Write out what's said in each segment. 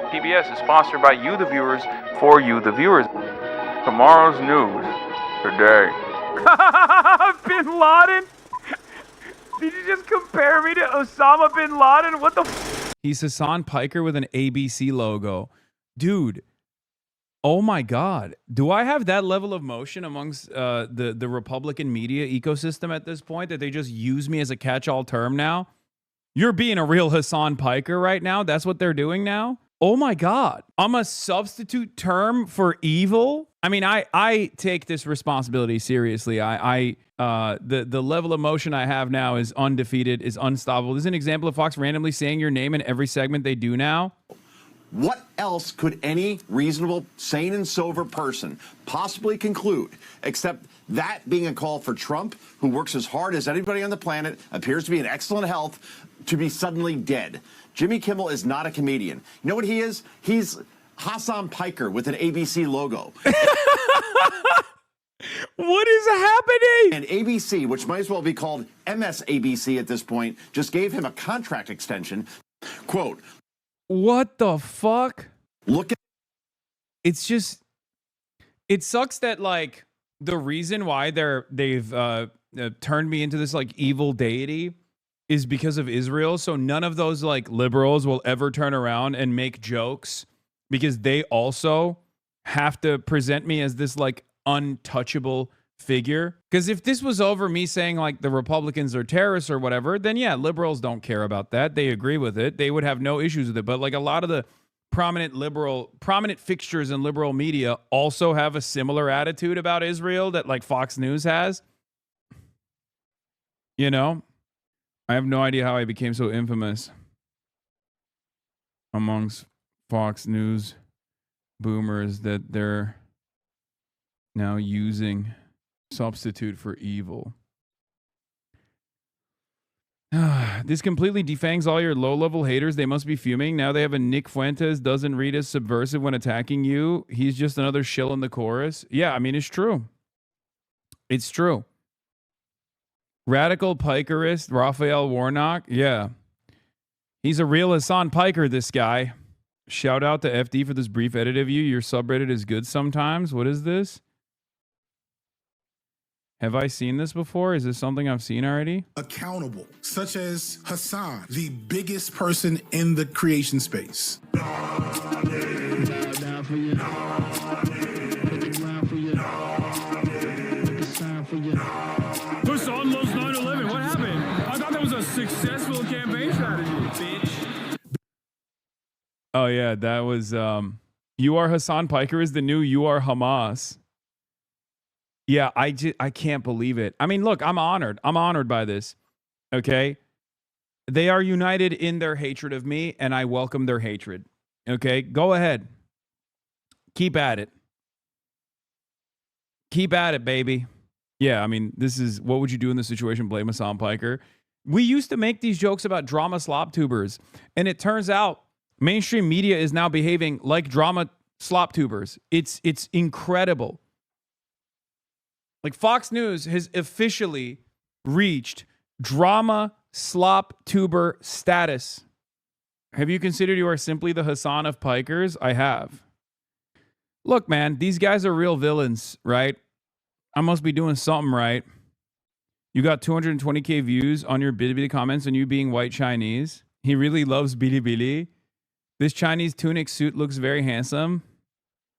PBS is sponsored by you, the viewers, for you, the viewers. Tomorrow's news today. Bin Laden? Did you just compare me to Osama bin Laden? What the f? He's Hasan Piker with an ABC logo. Dude, oh my God. Do I have that level of motion amongst the Republican media ecosystem at this point that they just use me as a catch-all term now? You're being a real Hasan Piker right now? That's what they're doing now? Oh my God. I'm a substitute term for evil? I mean, I take this responsibility seriously. The level of motion I have now is undefeated, is unstoppable. This is an example of Fox randomly saying your name in every segment they do now. What else could any reasonable, sane and sober person possibly conclude except that being a call for Trump, who works as hard as anybody on the planet, appears to be in excellent health, to be suddenly dead? Jimmy Kimmel is not a comedian. You know what he is? He's Hasan Piker with an ABC logo. What is happening? And ABC, which might as well be called MSABC at this point, just gave him a contract extension. Quote, what the fuck? look at It's just, it sucks that like the reason why they've turned me into this like evil deity is because of Israel. So none of those like liberals will ever turn around and make jokes because they also have to present me as this like untouchable figure. Because if this was over me saying like the Republicans are terrorists or whatever, then yeah, liberals don't care about that. They agree with it. They would have no issues with it. But like a lot of the prominent fixtures in liberal media also have a similar attitude about Israel that like Fox News has. You know, I have no idea how I became so infamous amongst Fox News boomers that they're now using substitute for evil. This completely defangs all your low-level haters. They must be fuming. Now they have a Nick Fuentes doesn't read as subversive when attacking you. He's just another shill in the chorus. Yeah, I mean, it's true. It's true. Radical Pikerist Raphael Warnock. Yeah. He's a real Hasan Piker, this guy. Shout out to FD for this brief edit of you. Your subreddit is good sometimes. What is this? Have I seen this before? Is this something I've seen already? Accountable, such as Hasan, the biggest person in the creation space. Hasan loves 9/11. What happened? I thought that was a successful campaign strategy, bitch. Oh yeah, that was You Are Hasan Piker is the new You Are Hamas. Yeah, I can't believe it. I mean, look, I'm honored. I'm honored by this. Okay? They are united in their hatred of me, and I welcome their hatred. Okay? Go ahead. Keep at it. Keep at it, baby. Yeah, I mean, this is, what would you do in this situation? Blame Hasan Piker. We used to make these jokes about drama slop tubers, and it turns out mainstream media is now behaving like drama slop tubers. It's incredible. Like Fox News has officially reached drama slop tuber status. Have you considered you are simply the Hasan of Pikers? I have. Look, man, these guys are real villains, right? I must be doing something right. You got 220K views on your Bilibili comments on you being white Chinese. He really loves Bilibili. This Chinese tunic suit looks very handsome.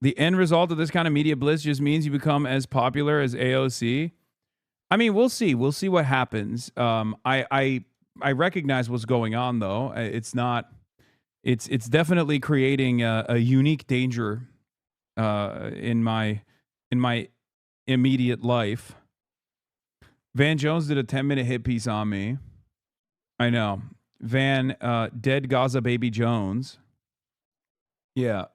The end result of this kind of media bliss just means you become as popular as AOC. I mean, we'll see. We'll see what happens. I recognize what's going on, though. It's not. It's definitely creating a unique danger in my immediate life. Van Jones did a 10-minute hit piece on me. I know. Van, dead Gaza baby Jones. Yeah.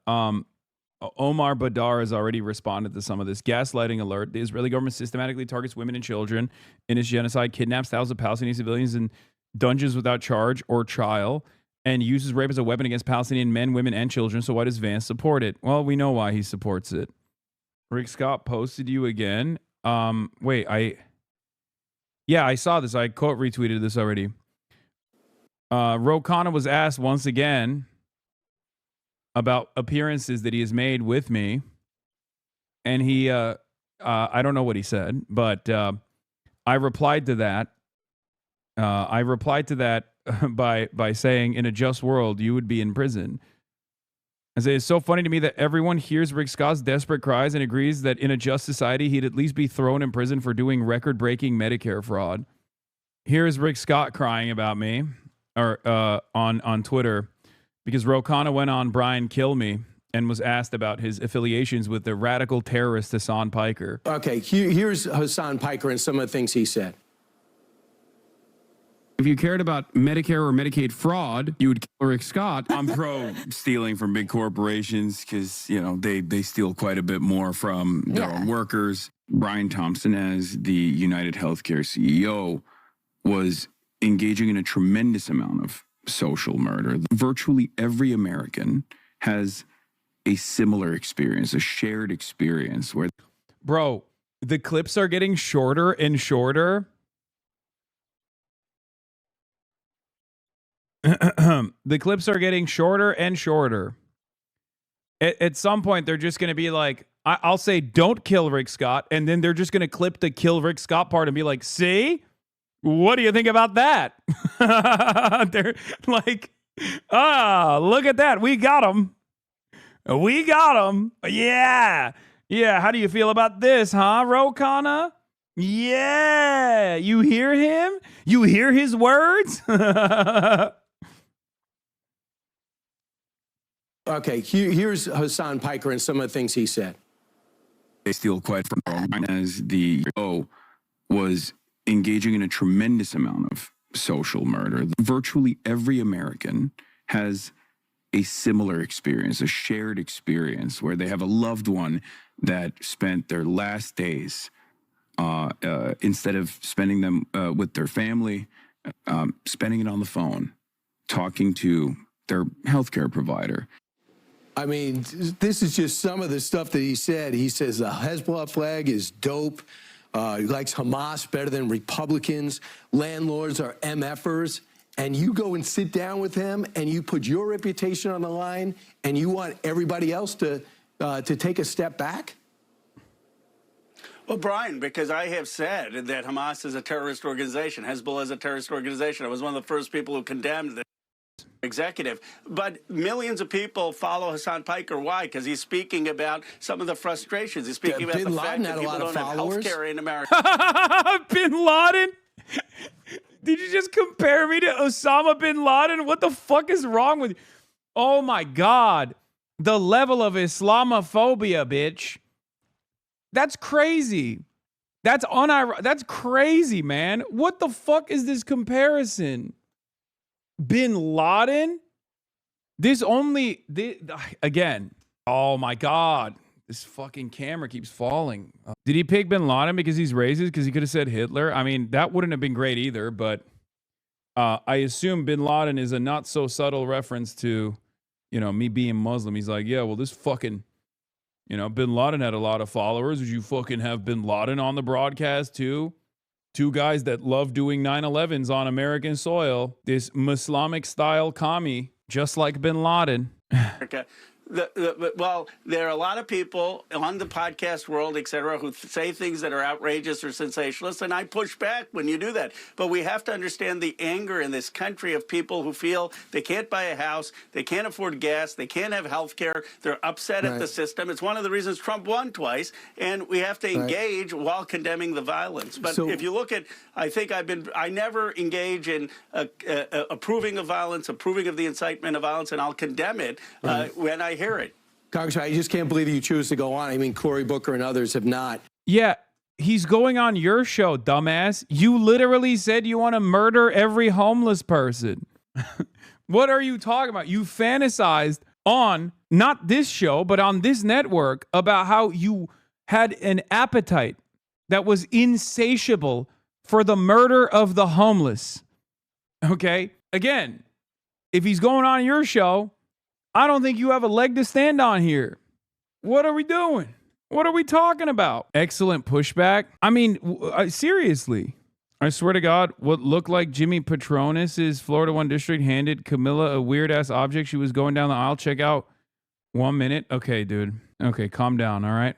Omar Badar has already responded to some of this. Gaslighting alert. The Israeli government systematically targets women and children in its genocide, kidnaps thousands of Palestinian civilians in dungeons without charge or trial, and uses rape as a weapon against Palestinian men, women, and children. So why does Vance support it? Well, we know why he supports it. Rick Scott posted you again. Wait, I saw this. I quote retweeted this already. Ro Khanna was asked once again about appearances that he has made with me. And he, I don't know what he said, but I replied to that. By saying, in a just world, you would be in prison. I say, it's so funny to me that everyone hears Rick Scott's desperate cries and agrees that in a just society, he'd at least be thrown in prison for doing record-breaking Medicare fraud. Here is Rick Scott crying about me, or on Twitter, because Ro Khanna went on Brian Kill Me and was asked about his affiliations with the radical terrorist Hasan Piker. Okay, here's Hasan Piker and some of the things he said. If you cared about Medicare or Medicaid fraud, you would kill Rick Scott. I'm pro stealing from big corporations because, you know, they steal quite a bit more from their own workers. Brian Thompson, as the United Healthcare CEO, was engaging in a tremendous amount of social murder. Virtually every American has a similar experience, a shared experience where... Bro, the clips are getting shorter and shorter. The clips are getting shorter and shorter. At some point, they're just going to be like, I'll say, don't kill Rick Scott. And then they're just going to clip the kill Rick Scott part and be like, see? What do you think about that? They're like, look at that. We got him. We got him. Yeah. Yeah. How do you feel about this, huh, Ro Khanna? Yeah. You hear him? You hear his words? Okay, here's Hasan Piker and some of the things he said. They steal quite from... As the CEO was engaging in a tremendous amount of social murder. Virtually every American has a similar experience, a shared experience where they have a loved one that spent their last days, instead of spending them with their family, spending it on the phone, talking to their healthcare provider. I mean, this is just some of the stuff that he said. He says the Hezbollah flag is dope. He likes Hamas better than Republicans. Landlords are MFers. And you go and sit down with him and you put your reputation on the line and you want everybody else to take a step back? Well, Brian, because I have said that Hamas is a terrorist organization, Hezbollah is a terrorist organization. I was one of the first people who condemned the executive. But millions of people follow Hasan Piker. Why? Because he's speaking about some of the frustrations. He's speaking about the fact that people don't have health care in America. Bin Laden? Did you just compare me to Osama bin Laden? What the fuck is wrong with you? Oh my God. The level of Islamophobia, bitch. That's crazy. That's crazy, man. What the fuck is this comparison? Bin Laden? Again, oh my God. This fucking camera keeps falling. Did he pick Bin Laden because he's racist? Because he could have said Hitler? I mean, that wouldn't have been great either, but I assume Bin Laden is a not so subtle reference to, you know, me being Muslim. He's like, yeah, well, this fucking, you know, Bin Laden had a lot of followers. Would you fucking have Bin Laden on the broadcast too? Two guys that love doing 9/11s on American soil. This Islamic style commie, just like Bin Laden. Okay. Well, there are a lot of people on the podcast world, et cetera, who say things that are outrageous or sensationalist, and I push back when you do that. But we have to understand the anger in this country of people who feel they can't buy a house, they can't afford gas, they can't have health care, they're upset at the system. It's one of the reasons Trump won twice, and we have to engage while condemning the violence. But if you look at, I never engage in approving of violence, approving of the incitement of violence, and I'll condemn it when I hear it. Congressman, I just can't believe you choose to go on. I mean, Cory Booker and others have not. Yeah, he's going on your show, dumbass. You literally said you want to murder every homeless person. What are you talking about? You fantasized on, not this show, but on this network about how you had an appetite that was insatiable for the murder of the homeless. Okay? Again, if he's going on your show, I don't think you have a leg to stand on here. What are we doing? What are we talking about? Excellent pushback. I mean, seriously. I swear to God, what looked like Jimmy Patronis' Florida 1 District handed Camilla a weird-ass object. She was going down the aisle. Check out 1 minute. Okay, dude. Okay, calm down. All right.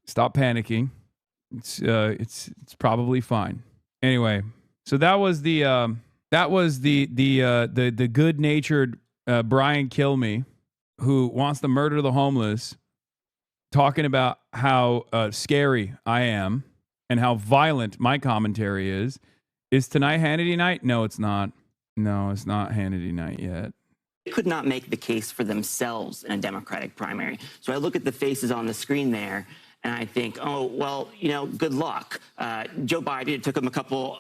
Stop panicking. It's probably fine. Anyway, so that was the good-natured Brian Kilme, who wants to murder the homeless, talking about how scary I am and how violent my commentary is. Is tonight Hannity night? No, it's not. No, it's not Hannity night yet. Could not make the case for themselves in a Democratic primary. So I look at the faces on the screen there, and I think, oh, well, you know, good luck. Joe Biden, it took him a couple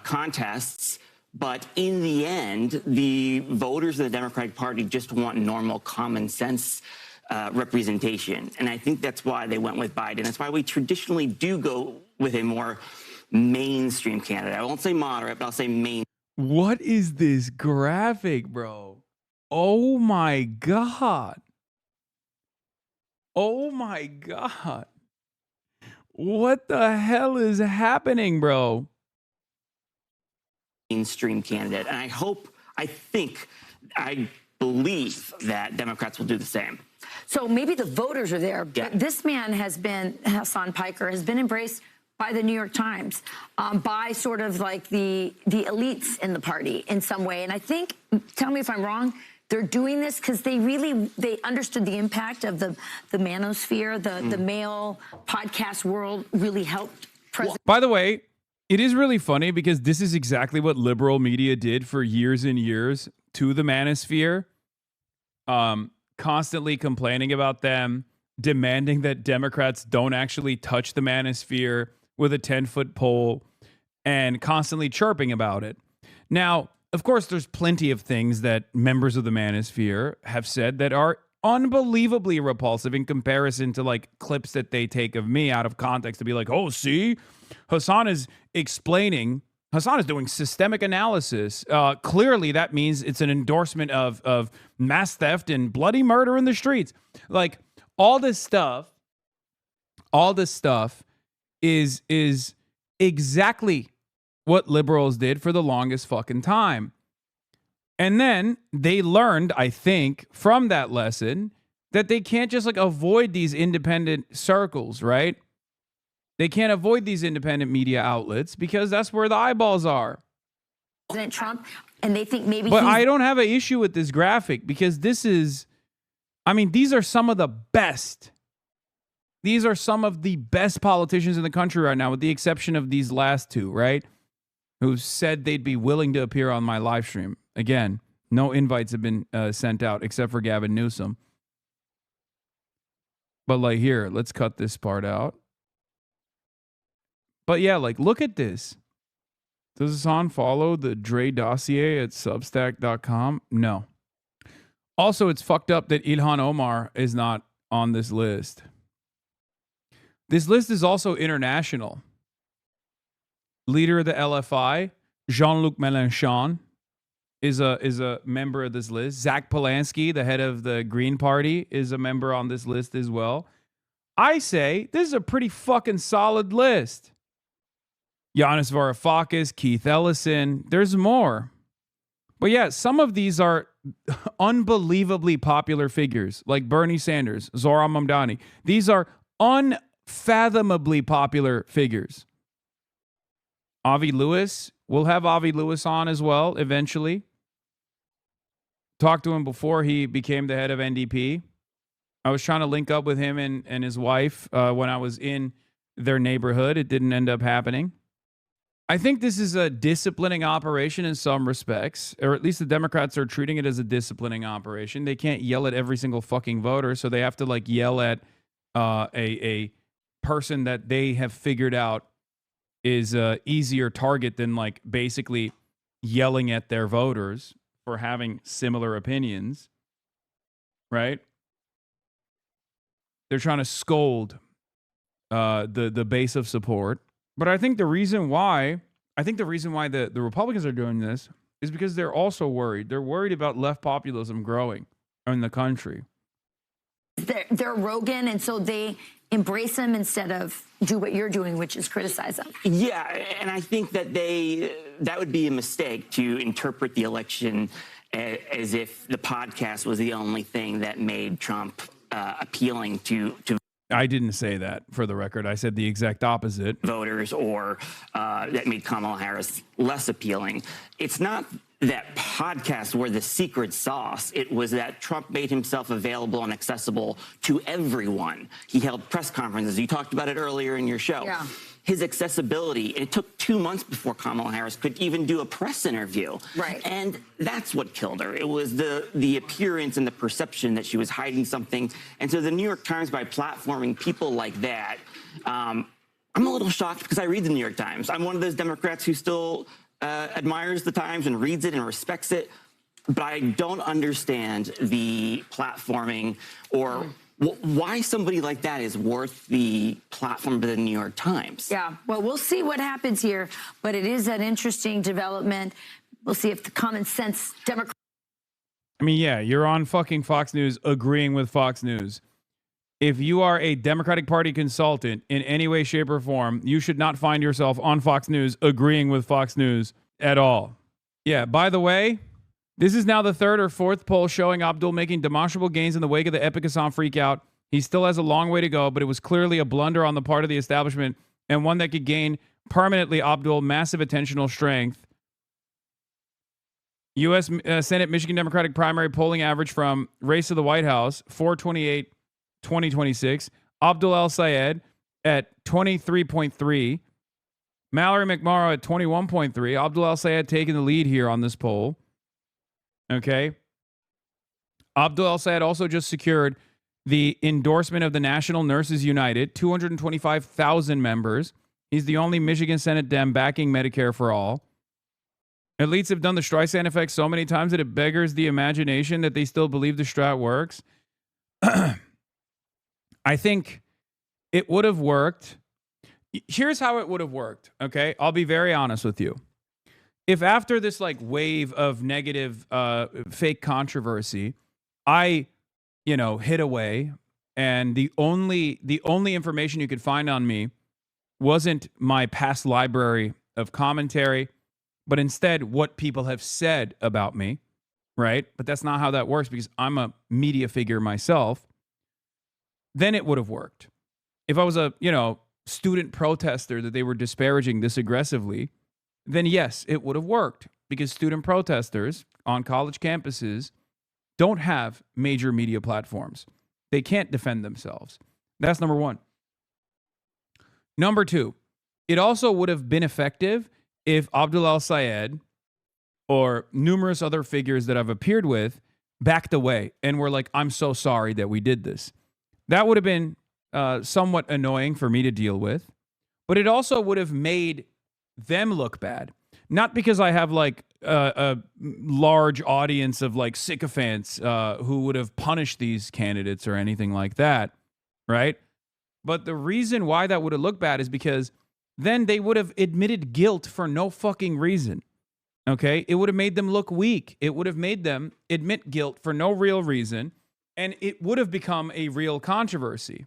contests, but in the end, the voters of the Democratic Party just want normal, common sense representation. And I think that's why they went with Biden. That's why we traditionally do go with a more mainstream candidate. I won't say moderate, but I'll say mainstream. What is this graphic, bro? Oh my God. Oh my God. What the hell is happening, bro? Mainstream candidate. And I believe that Democrats will do the same. So maybe the voters are there. Yeah. But this man Hasan Piker, has been embraced by the New York Times, by sort of like the elites in the party in some way. And I think, tell me if I'm wrong, they're doing this because they understood the impact of the manosphere, the male podcast world really helped President. By the way, it is really funny because this is exactly what liberal media did for years and years to the manosphere, constantly complaining about them, demanding that Democrats don't actually touch the manosphere with a 10-foot pole, and constantly chirping about it. Now, of course, there's plenty of things that members of the manosphere have said that are unbelievably repulsive in comparison to like clips that they take of me out of context to be like, oh, see, Hasan is doing systemic analysis. Clearly, that means it's an endorsement of mass theft and bloody murder in the streets. Like all this stuff is exactly what liberals did for the longest fucking time. And then they learned, I think, from that lesson that they can't just like avoid these independent circles, right? They can't avoid these independent media outlets because that's where the eyeballs are. President Trump, and they think maybe. But I don't have an issue with this graphic because these are some of the best. These are some of the best politicians in the country right now, with the exception of these last two, right? Who said they'd be willing to appear on my live stream. Again, no invites have been sent out except for Gavin Newsom. But like here, let's cut this part out. But yeah, like look at this. Does Hasan follow the Dre dossier at Substack.com? No. Also, it's fucked up that Ilhan Omar is not on this list. This list is also international. Leader of the LFI, Jean-Luc Mélenchon, is a member of this list. Zach Polanski, the head of the Green Party, is a member on this list as well. I say this is a pretty fucking solid list. Yanis Varoufakis, Keith Ellison, there's more. But yeah, some of these are unbelievably popular figures, like Bernie Sanders, Zohran Mamdani. These are unfathomably popular figures. Avi Lewis, we'll have Avi Lewis on as well eventually. Talked to him before he became the head of NDP. I was trying to link up with him and his wife when I was in their neighborhood. It didn't end up happening. I think this is a disciplining operation in some respects, or at least the Democrats are treating it as a disciplining operation. They can't yell at every single fucking voter, so they have to like yell at a person that they have figured out is a easier target than like basically yelling at their voters for having similar opinions, right? They're trying to scold the base of support. But I think the reason why the Republicans are doing this is because they're also worried. They're worried about left populism growing in the country. They're Rogan, and so they embrace him instead of do what you're doing, which is criticize him. Yeah, and I think that that would be a mistake to interpret the election as if the podcast was the only thing that made Trump appealing to I didn't say that, for the record. I said the exact opposite. Voters, or that made Kamala Harris less appealing. It's not that podcasts were the secret sauce. It was that Trump made himself available and accessible to everyone. He held press conferences. You talked about it earlier in your show. Yeah. His accessibility, it took 2 months before Kamala Harris could even do a press interview. Right. And that's what killed her. It was the appearance and the perception that she was hiding something. And so the New York Times, by platforming people like that, I'm a little shocked because I read the New York Times. I'm one of those Democrats who still admires the Times and reads it and respects it. But I don't understand the platforming or why somebody like that is worth the platform of the New York Times. Yeah, well, we'll see what happens here, but it is an interesting development. We'll see if the common sense Democrat. I mean, yeah, you're on fucking Fox News agreeing with Fox News. If you are a Democratic Party consultant in any way, shape, or form, you should not find yourself on Fox News agreeing with Fox News at all. Yeah, by the way, this is now the third or fourth poll showing Abdul making demonstrable gains in the wake of the Epic Hasan freakout. He still has a long way to go, but it was clearly a blunder on the part of the establishment and one that could gain permanently Abdul massive attentional strength. U.S. Senate Michigan Democratic primary polling average from race to the White House, 428, 2026. Abdul El-Sayed at 23.3. Mallory McMorrow at 21.3. Abdul El-Sayed taking the lead here on this poll. Okay. Abdul El-Sayed also just secured the endorsement of the National Nurses United, 225,000 members. He's the only Michigan Senate Dem backing Medicare for all. Elites have done the Streisand effect so many times that it beggars the imagination that they still believe the strat works. I think it would have worked. Here's how it would have worked, okay? I'll be very honest with you. If after this like wave of negative fake controversy, I, hid away and the only information you could find on me wasn't my past library of commentary, but instead what people have said about me, right? But that's not how that works because I'm a media figure myself. Then it would have worked. If I was a, student protester that they were disparaging this aggressively, then yes, it would have worked because student protesters on college campuses don't have major media platforms. They can't defend themselves. That's number one. Number two, it also would have been effective if Abdul El-Sayed or numerous other figures that I've appeared with backed away and were like, I'm so sorry that we did this. That would have been somewhat annoying for me to deal with, but it also would have made them look bad. Not because I have like a large audience of like sycophants who would have punished these candidates or anything like that, right? But the reason why that would have looked bad is because then they would have admitted guilt for no fucking reason, okay? It would have made them look weak. It would have made them admit guilt for no real reason, and it would have become a real controversy.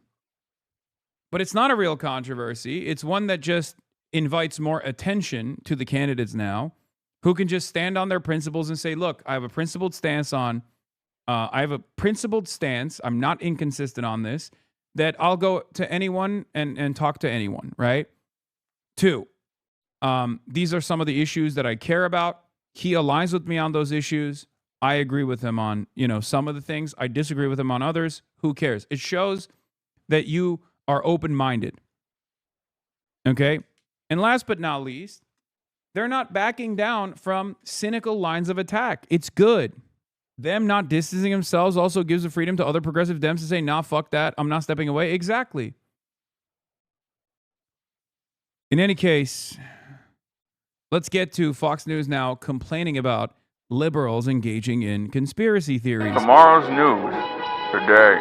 But it's not a real controversy. It's one that just invites more attention to the candidates now who can just stand on their principles and say, look, I have a principled stance I'm not inconsistent on this, that I'll go to anyone and talk to anyone, right? Two, these are some of the issues that I care about. He aligns with me on those issues. I agree with him on, some of the things. I disagree with him on others. Who cares? It shows that you are open-minded. Okay? And last but not least, they're not backing down from cynical lines of attack. It's good. Them not distancing themselves also gives the freedom to other progressive Dems to say, nah, fuck that. I'm not stepping away. Exactly. In any case, let's get to Fox News now complaining about liberals engaging in conspiracy theories. Tomorrow's news today.